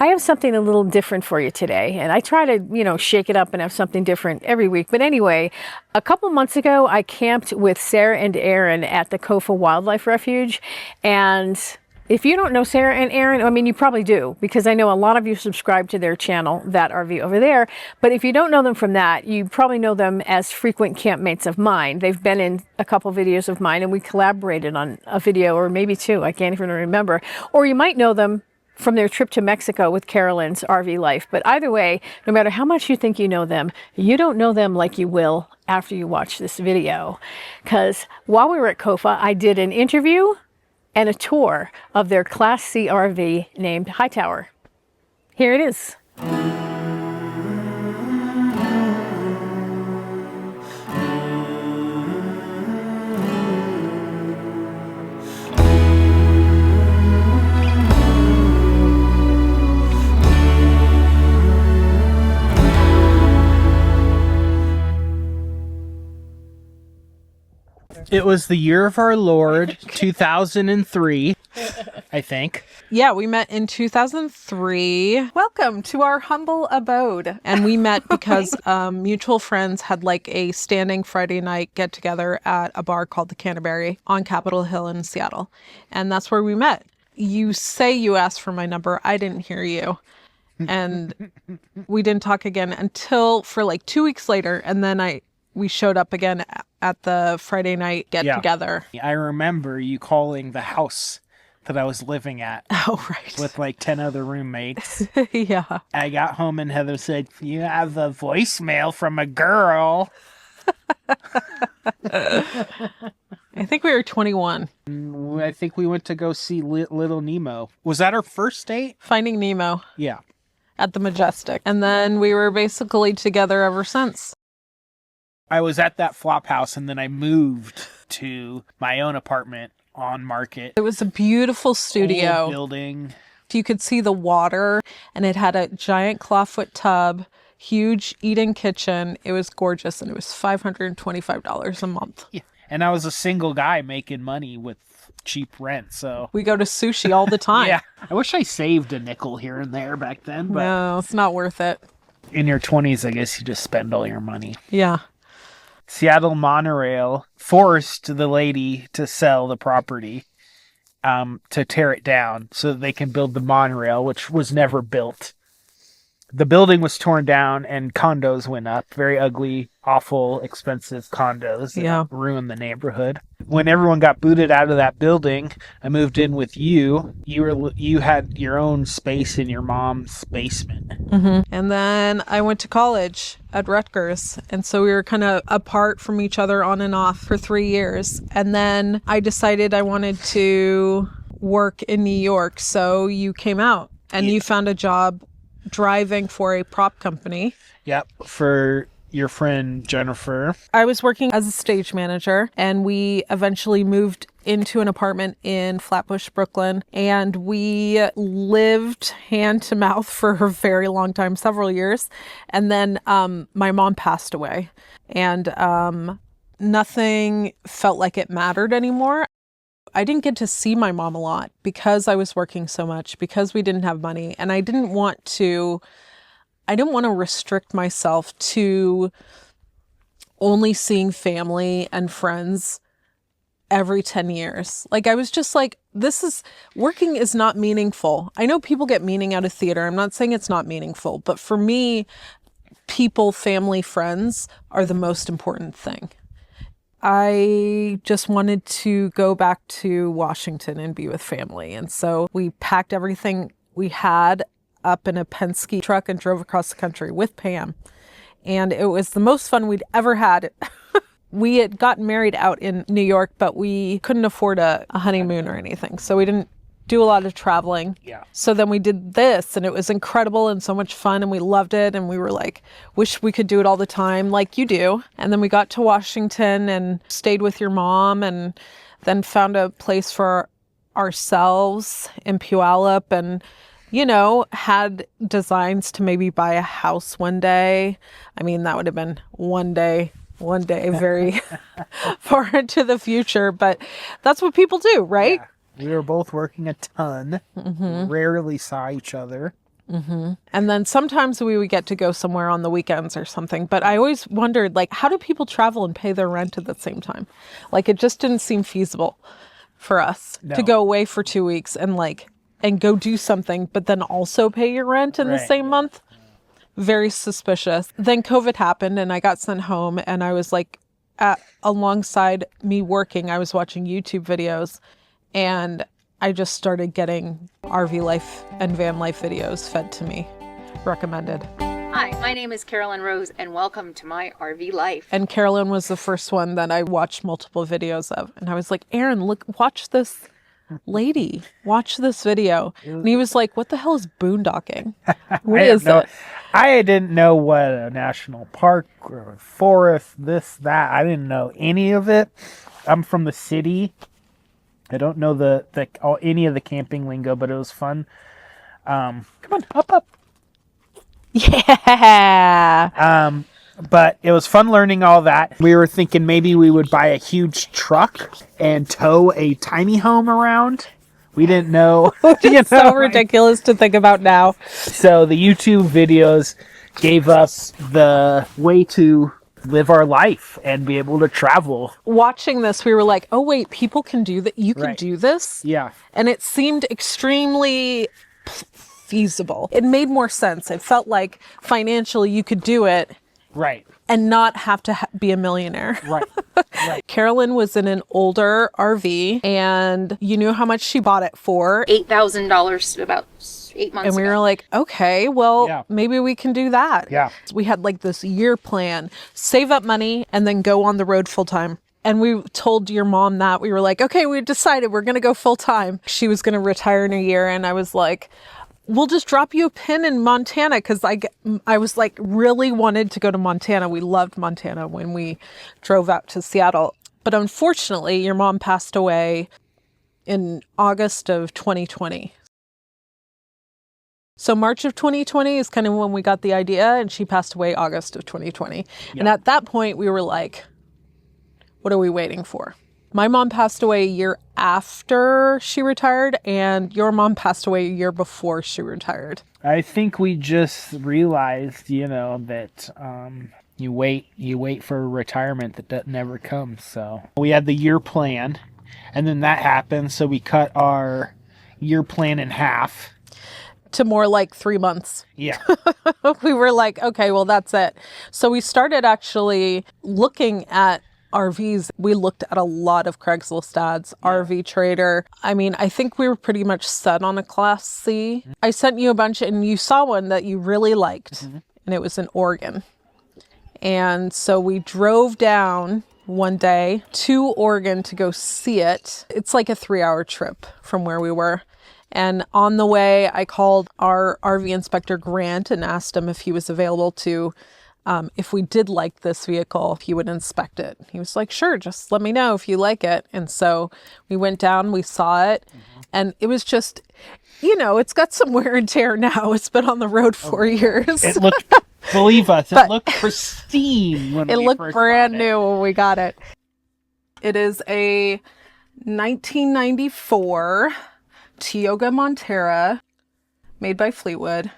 I have something a little different for you today, and I try to, shake it up and have something different every week. But anyway, a couple months ago, I camped with Sarah and Aaron at the Kofa Wildlife Refuge. And if you don't know Sarah and Aaron, I mean, you probably do, because I know a lot of you subscribe to their channel, That RV Over There. But if you don't know them from that, you probably know them as frequent campmates of mine. They've been in a couple videos of mine, and we collaborated on a video, or maybe two, I can't even remember. Or you might know them from their trip to Mexico with Carolyn's RV Life. But either way, no matter how much you think you know them, you don't know them like you will after you watch this video. Because while we were at Kofa, I did an interview and a tour of their Class C RV named Hightower. Here it is. It was the year of our Lord, 2003, I think. Yeah, we met in 2003. Welcome to our humble abode. And we met because mutual friends had like a standing Friday night get together at a bar called the Canterbury on Capitol Hill in Seattle. And that's where we met. You say you asked for my number. I didn't hear you. And we didn't talk again until for like 2 weeks later. And then we showed up again at the Friday night get together. I remember you calling the house that I was living at. Oh, right. With like 10 other roommates. Yeah. I got home and Heather said, "You have a voicemail from a girl." I think we were 21. I think we went to go see Little Nemo. Was that our first date? Finding Nemo. Yeah. At the Majestic. And then we were basically together ever since. I was at that flop house and then I moved to my own apartment on Market. It was a beautiful studio. Old building. You could see the water and it had a giant clawfoot tub, huge eat-in kitchen. It was gorgeous and it was $525 a month. Yeah. And I was a single guy making money with cheap rent, so we go to sushi all the time. Yeah. I wish I saved a nickel here and there back then, but no, it's not worth it. In your 20s, I guess you just spend all your money. Yeah. Seattle Monorail forced the lady to sell the property to tear it down so that they can build the monorail, which was never built. The building was torn down and condos went up. Very ugly, awful, expensive condos that ruined the neighborhood. When everyone got booted out of that building, I moved in with you. You had your own space in your mom's basement. Mm-hmm. And then I went to college at Rutgers. And so we were kind of apart from each other on and off for 3 years. And then I decided I wanted to work in New York. So you came out and you found a job driving for a prop company. Yep, for your friend Jennifer. I was working as a stage manager and we eventually moved into an apartment in Flatbush, Brooklyn, and we lived hand to mouth for a very long time, several years. And then my mom passed away and nothing felt like it mattered anymore. I didn't get to see my mom a lot because I was working so much, because we didn't have money. And I didn't want to restrict myself to only seeing family and friends every 10 years. Like, I was just like, working is not meaningful. I know people get meaning out of theater. I'm not saying it's not meaningful, but for me, people, family, friends are the most important thing. I just wanted to go back to Washington and be with family. And so we packed everything we had up in a Penske truck and drove across the country with Pam. And it was the most fun we'd ever had. We had gotten married out in New York, but we couldn't afford a honeymoon or anything. So we didn't do a lot of traveling. Yeah. So then we did this and it was incredible and so much fun and we loved it. And we were like, wish we could do it all the time like you do. And then we got to Washington and stayed with your mom and then found a place for ourselves in Puyallup and, had designs to maybe buy a house one day. I mean, that would have been one day very far into the future, but that's what people do, right? Yeah. We were both working a ton, rarely saw each other. And then sometimes we would get to go somewhere on the weekends or something. But I always wondered, like, how do people travel and pay their rent at the same time? Like, it just didn't seem feasible for us to go away for 2 weeks and go do something, but then also pay your rent in the same month. Very suspicious. Then COVID happened and I got sent home, and I was like, alongside me working, I was watching YouTube videos, and I just started getting RV life and van life videos fed to me, recommended. Hi, my name is Carolyn Rose, and welcome to my RV life. And Carolyn was the first one that I watched multiple videos of. And I was like, Aaron, look, watch this lady. Watch this video. And he was like, what the hell is boondocking? What is it? I didn't know what a national park or a forest, this, that. I didn't know any of it. I'm from the city. I don't know any of the camping lingo, but it was fun. Come on, up. Yeah. But it was fun learning all that. We were thinking maybe we would buy a huge truck and tow a tiny home around. We didn't know. It's so ridiculous to think about now. So the YouTube videos gave us the way to live our life and be able to travel. Watching this, we were like, oh, wait, people can do that. You can do this? Yeah. And it seemed extremely feasible. It made more sense. It felt like financially you could do it. Right. And not have to be a millionaire. Right. Carolyn was in an older RV, and you knew how much she bought it for. $8,000 about 8 months ago. And we were like, okay, well, maybe we can do that. Yeah. We had like this year plan, save up money, and then go on the road full time. And we told your mom that. We were like, okay, we decided we're going to go full time. She was going to retire in a year. And I was like, we'll just drop you a pin in Montana, because I was like really wanted to go to Montana. We loved Montana when we drove out to Seattle. But unfortunately, your mom passed away in August of 2020. So March of 2020 is kind of when we got the idea, and she passed away August of 2020. Yeah. And at that point, we were like, what are we waiting for? My mom passed away a year after she retired, and your mom passed away a year before she retired. I think we just realized, that you wait for retirement that never comes. So we had the year plan, and then that happened. So we cut our year plan in half. To more like 3 months. Yeah. We were like, okay, well, that's it. So we started actually looking at RVs. We looked at a lot of Craigslist ads, RV Trader. I mean, I think we were pretty much set on a Class C. Mm-hmm. I sent you a bunch, and you saw one that you really liked, and it was in Oregon. And so we drove down one day to Oregon to go see it. It's like a 3-hour trip from where we were. And on the way, I called our RV inspector, Grant, and asked him if he was available to if we did like this vehicle, if he would inspect it. He was like, sure, just let me know if you like it. And so we went down, we saw it, and it was just, it's got some wear and tear now. It's been on the road 4 years. It looked, believe us, it looked pristine when it we looked first brand bought it. new when we got it. It is a 1994 Tioga Montera, made by Fleetwood,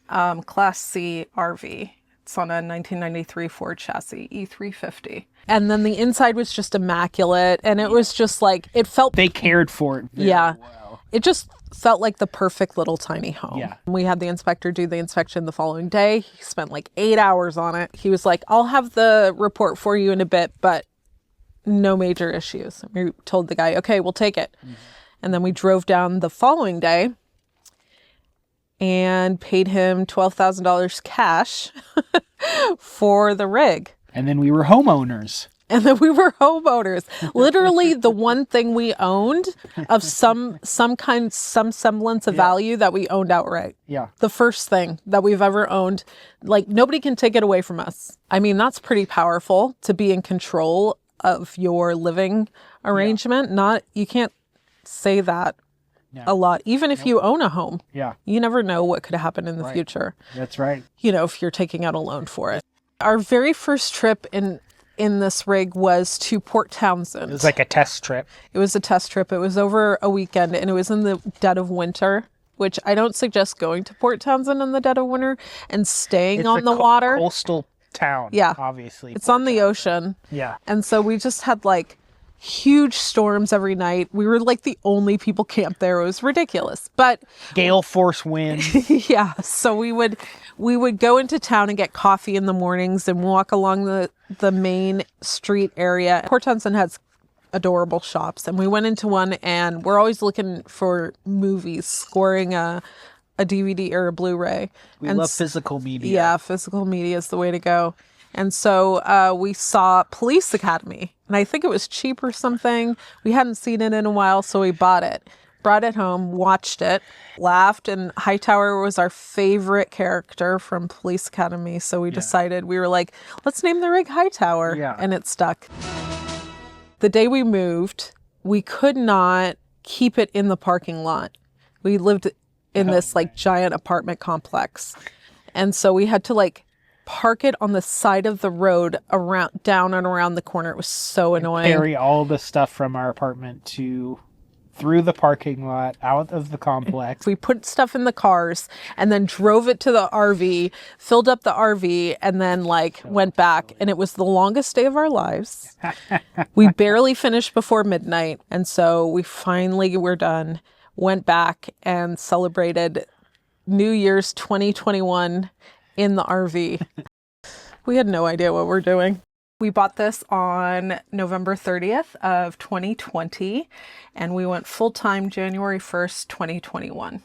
Class C RV. It's on a 1993 Ford chassis, E350. And then the inside was just immaculate. And it was just like, it felt... They cared for it very well. It just felt like the perfect little tiny home. Yeah. We had the inspector do the inspection the following day. He spent like 8 hours on it. He was like, I'll have the report for you in a bit, but no major issues. We told the guy, okay, we'll take it. Mm-hmm. And then we drove down the following day and paid him $12,000 cash for the rig. And then we were homeowners. Literally the one thing we owned of some semblance of value that we owned outright. Yeah. The first thing that we've ever owned. Like, nobody can take it away from us. I mean, that's pretty powerful to be in control of your living arrangement. You can't say that a lot, even if you own a home. Yeah. You never know what could happen in the future. That's right. If you're taking out a loan for it. Our very first trip in this rig was to Port Townsend. It was like a test trip. It was a test trip. It was over a weekend, and it was in the dead of winter. which I don't suggest going to Port Townsend in the dead of winter and staying It's on a the water. coastal town. Yeah. Obviously. It's on the ocean. Yeah. And so we just had like huge storms every night. We were like the only people camped there. It was ridiculous. But Gale force winds. yeah, so we would go into town and get coffee in the mornings and walk along the main street area. Port Townsend has adorable shops, and we went into one, and we're always looking for movies, scoring a DVD or a Blu-ray. We And love physical media. yeah, physical media is the way to go. And so we saw Police Academy, and I think it was cheap or something. We hadn't seen it in a while, so we bought it, brought it home, watched it, laughed, and Hightower was our favorite character from Police Academy. So we decided, we were like, let's name the rig Hightower, and it stuck. The day we moved, we could not keep it in the parking lot. We lived in this like giant apartment complex. And so we had to like park it on the side of the road around, down and around the corner. It was so annoying. Carry all the stuff from our apartment through the parking lot, out of the complex. We put stuff in the cars and then drove it to the RV, filled up the RV, and then like went back. And it was the longest day of our lives. We barely finished before midnight. And so we finally were done, went back and celebrated New Year's 2021 in the RV. We had no idea what we're doing. We bought this on November 30th of 2020, and we went full-time January 1st, 2021.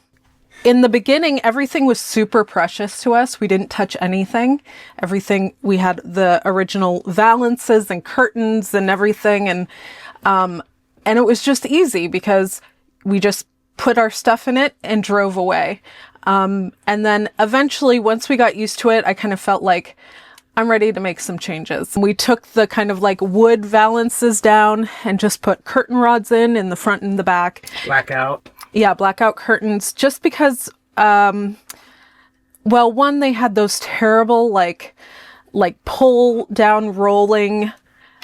In the beginning, everything was super precious to us. We didn't touch anything. Everything, we had the original valances and curtains and everything, and it was just easy because we just put our stuff in it and drove away. And then eventually, once we got used to it, I kind of felt like I'm ready to make some changes. We took the kind of like wood valances down and just put curtain rods in the front and the back. Blackout. Yeah, blackout curtains. Just because, well, one, they had those terrible like pull down rolling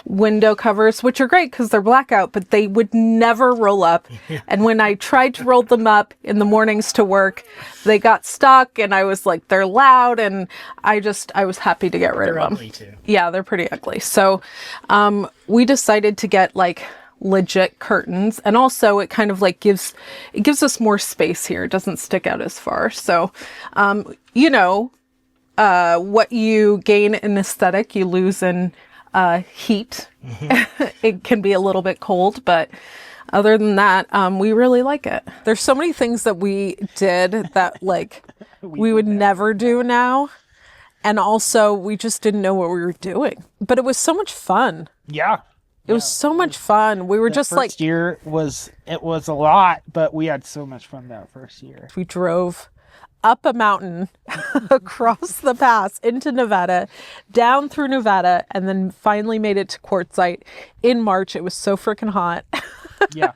window covers, which are great because they're blackout, but they would never roll up. And when I tried to roll them up in the mornings to work, they got stuck, and I was like, they're loud, and I was happy to get rid of them. They're ugly too. Yeah, they're pretty ugly. So we decided to get like legit curtains, and also it kind of like gives us more space here. It doesn't stick out as far. So what you gain in aesthetic, you lose in heat. It can be a little bit cold, but other than that, we really like it. There's so many things that we did that like we would never do now. And also we just didn't know what we were doing, but it was so much fun. Yeah. It was so much fun. We were just like, first year was a lot, but we had so much fun that first year. we drove up a mountain, across the pass into Nevada, down through Nevada, and then finally made it to Quartzsite in March. It was so freaking hot. Yeah.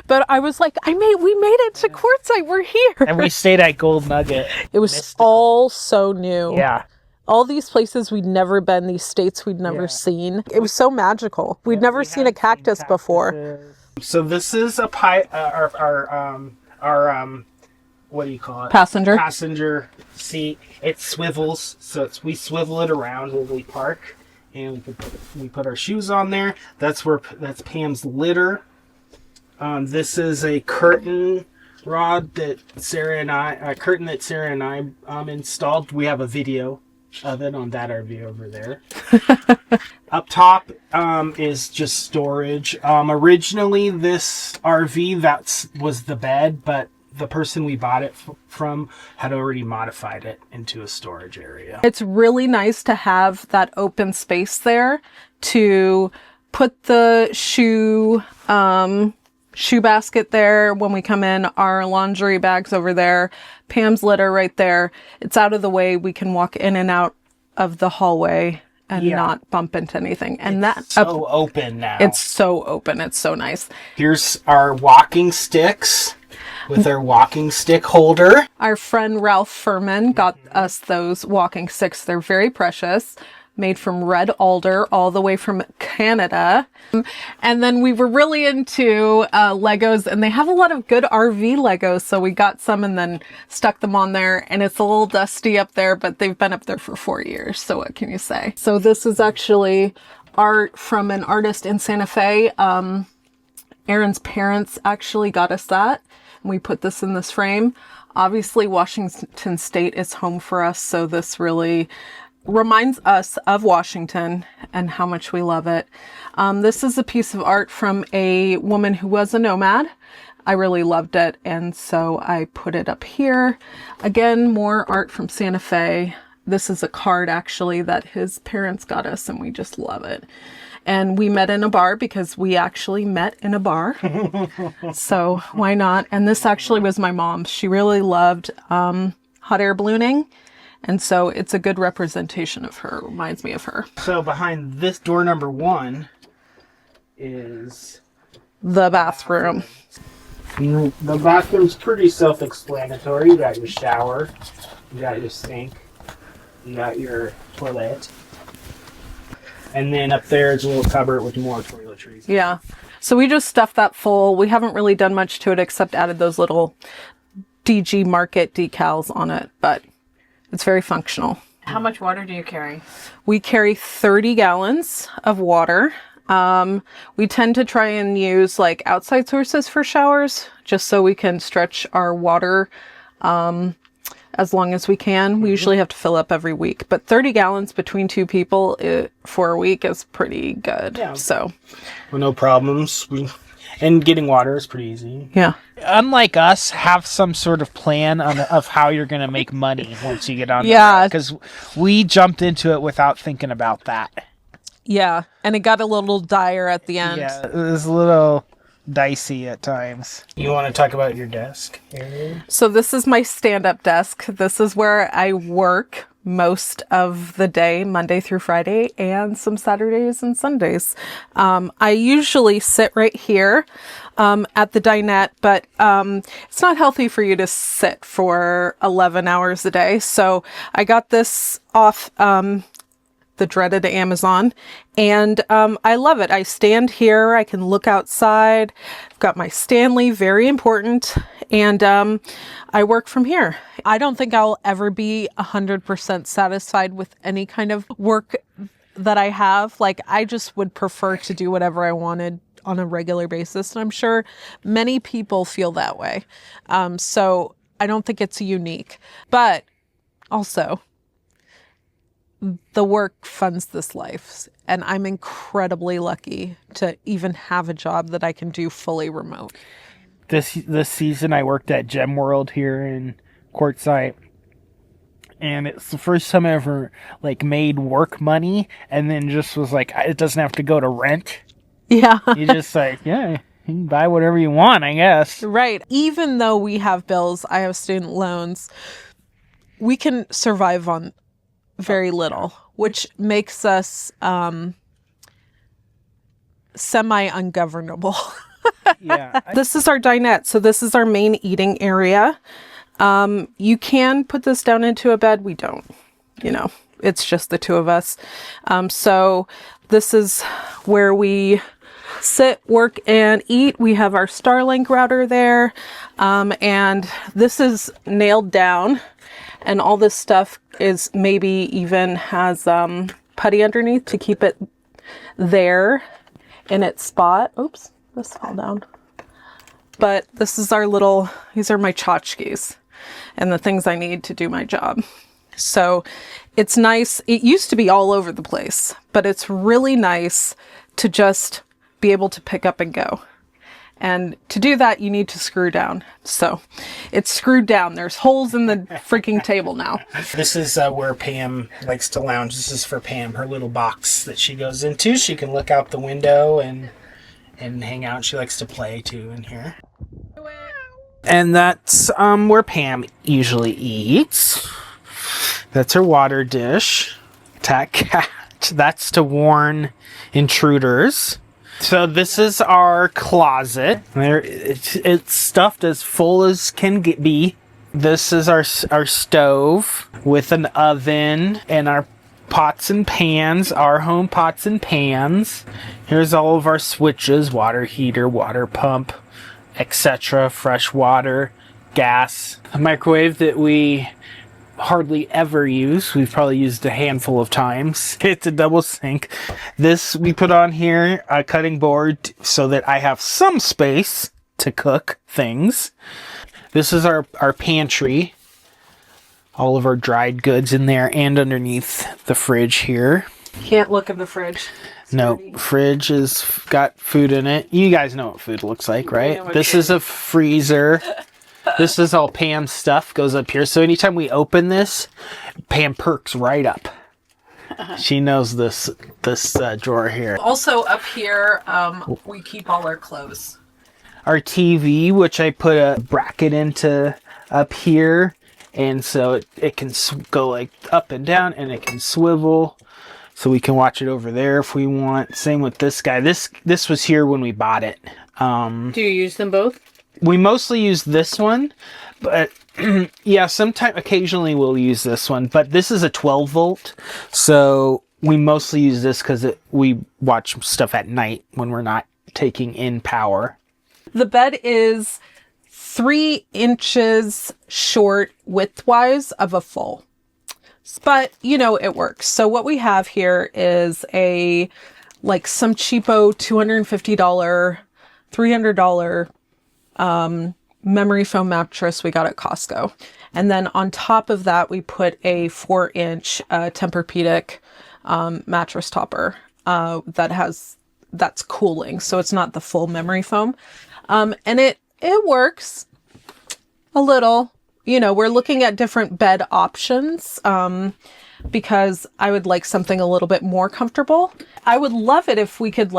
But I was like, we made it to Quartzsite. We're here. And we stayed at Gold Nugget. It was all so new. Yeah. All these places we'd never been, these states we'd never seen. It was so magical. We'd never seen a cactus before. So this is our what do you call it? Passenger seat. It swivels, so we swivel it around when we park, and we put our shoes on there. That's Pam's litter. This is a curtain rod that Sarah and I installed. We have a video of it on that RV over there. Up top is just storage. Originally, this RV was the bed, but the person we bought it from had already modified it into a storage area. It's really nice to have that open space there to put the shoe basket there when we come in, our laundry bags over there, Pam's litter right there. It's out of the way. We can walk in and out of the hallway and not bump into anything. And it's so open now. It's so open. It's so nice. Here's our walking sticks with our walking stick holder. Our friend Ralph Furman got us those walking sticks. They're very precious. made from red alder all the way from Canada. And then we were really into Legos, and they have a lot of good RV Legos. So we got some and then stuck them on there, and it's a little dusty up there, but they've been up there for 4 years. So what can you say? So this is actually art from an artist in Santa Fe. Aaron's parents actually got us that. And we put this in this frame. Obviously, Washington State is home for us, so this really reminds us of Washington and how much we love it. This is a piece of art from a woman who was a nomad. I really loved it, and so I put it up here. Again, more art from Santa Fe. This is a card, actually, that his parents got us, and we just love it. And we met in a bar because we actually met in a bar. So why not? And this actually was my mom. She really loved hot air ballooning. And so it's a good representation of her. It reminds me of her. So behind this door number 1 is The bathroom. The bathroom's pretty self-explanatory. You got your shower, you got your sink, you got your toilet. And then up there is a little cupboard with more toiletries. Yeah. So we just stuffed that full. We haven't really done much to it except added those little DG Market decals on it, but it's very functional. How much water do you carry? We carry 30 gallons of water. We tend to try and use like outside sources for showers just so we can stretch our water as long as we can. We usually have to fill up every week, but 30 gallons between 2 people for a week is pretty good. Yeah. So, well, no problems. And getting water is pretty easy. yeah. Unlike us, have some sort of plan of how you're going to make money once you get on. Yeah. Because we jumped into it without thinking about that. Yeah. And it got a little dire at the end. Yeah, it was a little dicey at times. You want to talk about your desk area? So this is my stand-up desk. This is where I work most of the day, Monday through Friday, and some Saturdays and Sundays. I usually sit right here at the dinette, but it's not healthy for you to sit for 11 hours a day. So I got this off the dreaded Amazon, and I love it. I stand here, I can look outside. I've got my Stanley, very important, and I work from here. I don't think I'll ever be 100% satisfied with any kind of work that I have. Like, I just would prefer to do whatever I wanted on a regular basis, and I'm sure many people feel that way. So I don't think it's unique, but also the work funds this life, and I'm incredibly lucky to even have a job that I can do fully remote. This season I worked at Gem World here in Quartzsite, and it's the first time I ever like made work money and then just was like, it doesn't have to go to rent. Yeah. You just like, yeah, you can buy whatever you want, I guess. Right. Even though we have bills, I have student loans, we can survive on very little, which makes us semi-ungovernable. Yeah. This is our dinette. So this is our main eating area. You can put this down into a bed. We don't, it's just the 2 of us. So this is where we sit, work, and eat. We have our Starlink router there. And this is nailed down, and all this stuff is maybe even has putty underneath to keep it there in its spot. Oops, this fell down. But this is these are my tchotchkes and the things I need to do my job. So it's nice. It used to be all over the place, but it's really nice to just be able to pick up and go. And to do that, you need to screw down. So it's screwed down. There's holes in the freaking table now. This is where Pam likes to lounge. This is for Pam, her little box that she goes into. She can look out the window and hang out. She likes to play too in here. And that's where Pam usually eats. That's her water dish. Cat. That's to warn intruders. So this is our closet. It's stuffed as full as can be. This is our stove with an oven and our pots and pans, our home pots and pans. Here's all of our switches, water heater, water pump, etc., fresh water, gas. A microwave that we hardly ever use. We've probably used a handful of times. It's a double sink. This we put on here, a cutting board, so that I have some space to cook things. This is our pantry. All of our dried goods in there and underneath the fridge here. Can't look in the fridge. No, fridge has got food in it. You guys know what food looks like, right? This is a freezer. This is all Pam's stuff, goes up here. So anytime we open this, Pam perks right up. She knows this drawer here. Also up here, we keep all our clothes. Our TV, which I put a bracket into up here. And so it can go like up and down, and it can swivel. So we can watch it over there if we want. Same with this guy. This was here when we bought it. Do you use them both? We mostly use this one, but yeah, occasionally we'll use this one, but this is a 12 volt. So we mostly use this because we watch stuff at night when we're not taking in power. The bed is 3 inches short width-wise of a full. But, it works. So what we have here is some cheapo $250, $300 memory foam mattress we got at Costco. And then on top of that, we put a 4-inch Tempur-Pedic mattress topper that's cooling. So it's not the full memory foam. And it works a little. We're looking at different bed options because I would like something a little bit more comfortable. I would love it if we could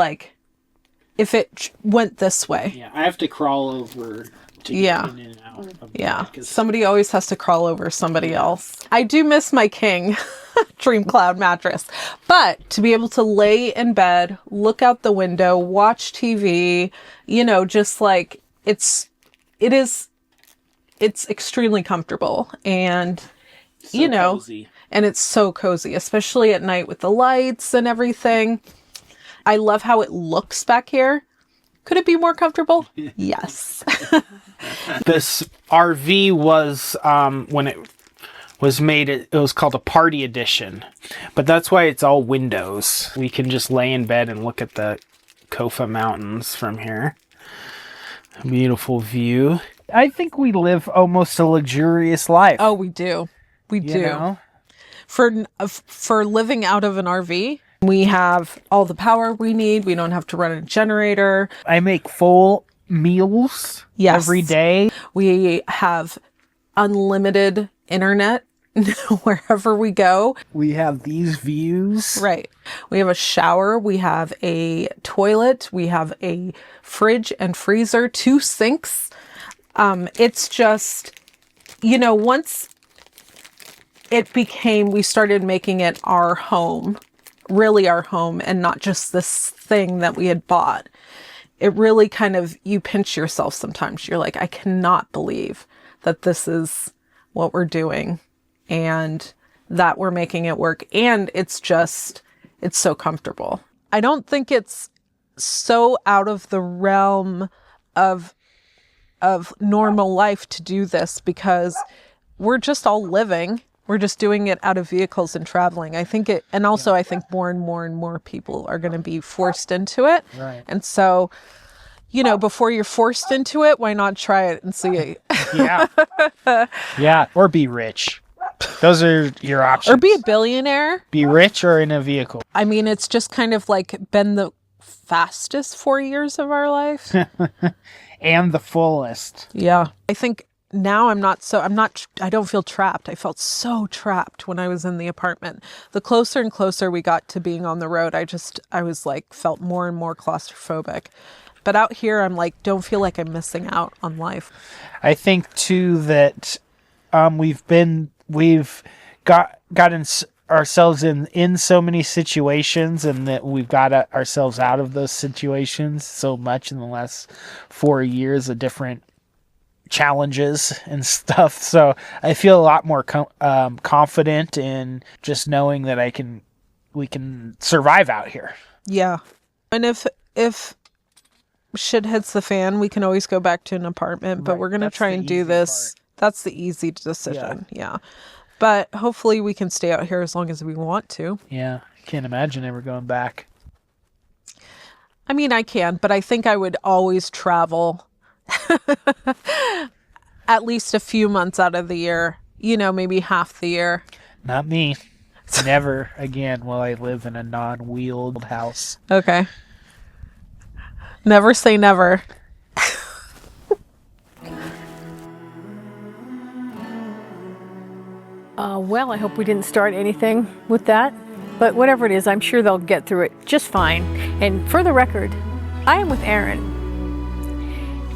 if it went this way. Yeah, I have to crawl over to get in and out of that, Somebody always has to crawl over somebody else. I do miss my King Dream Cloud mattress, but to be able to lay in bed, look out the window, watch TV, it's extremely comfortable, and cozy. And it's so cozy, especially at night with the lights and everything. I love how it looks back here. Could it be more comfortable? Yes. This RV was, when it was made, it was called a party edition. But that's why it's all windows. We can just lay in bed and look at the Kofa Mountains from here. A beautiful view. I think we live almost a luxurious life. Oh, we do. We do. For living out of an RV, we have all the power we need. We don't have to run a generator. I make full meals every day. We have unlimited internet wherever we go. We have these views. Right. We have a shower. We have a toilet. We have a fridge and freezer, 2 sinks. It's just, once we started making it our home, really our home, and not just this thing that we had bought. It really you pinch yourself sometimes. You're like, I cannot believe that this is what we're doing and that we're making it work. And it's so comfortable. I don't think it's so out of the realm of normal life to do this because we're just all living. We're just doing it out of vehicles and traveling. I think I think more and more and more people are going to be forced into it. Right. And so, before you're forced into it, why not try it and see? Yeah. Yeah. Or be rich. Those are your options. Or be a billionaire. Be rich or in a vehicle. I mean, it's just been the fastest 4 years of our life. And the fullest. Yeah. I think now I don't feel trapped. I felt so trapped when I was in the apartment. The closer and closer we got to being on the road, felt more and more claustrophobic. But out here, I'm don't feel like I'm missing out on life. I think too that we've gotten ourselves in so many situations, and that we've got ourselves out of those situations so much in the last 4 years of different challenges and stuff. So I feel a lot more confident in just knowing that we can survive out here. Yeah. And if shit hits the fan, we can always go back to an apartment, but Right, we're going to that's try the and do easy this. That's the easy decision. Yeah. But hopefully we can stay out here as long as we want to. Yeah. Can't imagine ever going back. I mean, I can, but I think I would always travel at least a few months out of the year, maybe half the year. Not me. Never again will I live in a non-wheeled house. Okay. Never say never. Well, I hope we didn't start anything with that. But whatever it is, I'm sure they'll get through it just fine. And for the record, I am with Aaron.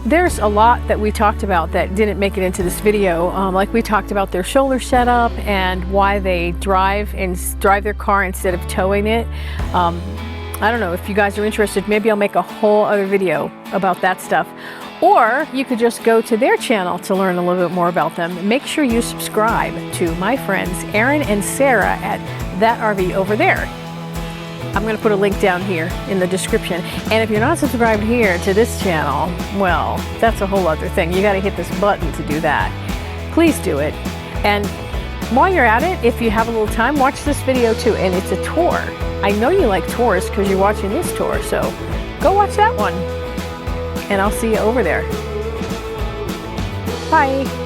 There's a lot that we talked about that didn't make it into this video. Like we talked about their shoulder setup and why they drive their car instead of towing it. I don't know if you guys are interested, maybe I'll make a whole other video about that stuff. Or you could just go to their channel to learn a little bit more about them. Make sure you subscribe to my friends Aaron and Sarah at That RV over there. I'm going to put a link down here in the description. And if you're not subscribed here to this channel, well, that's a whole other thing. You got to hit this button to do that. Please do it. And while you're at it, if you have a little time, watch this video too. And it's a tour. I know you like tours because you're watching this tour. So go watch that one. And I'll see you over there. Bye.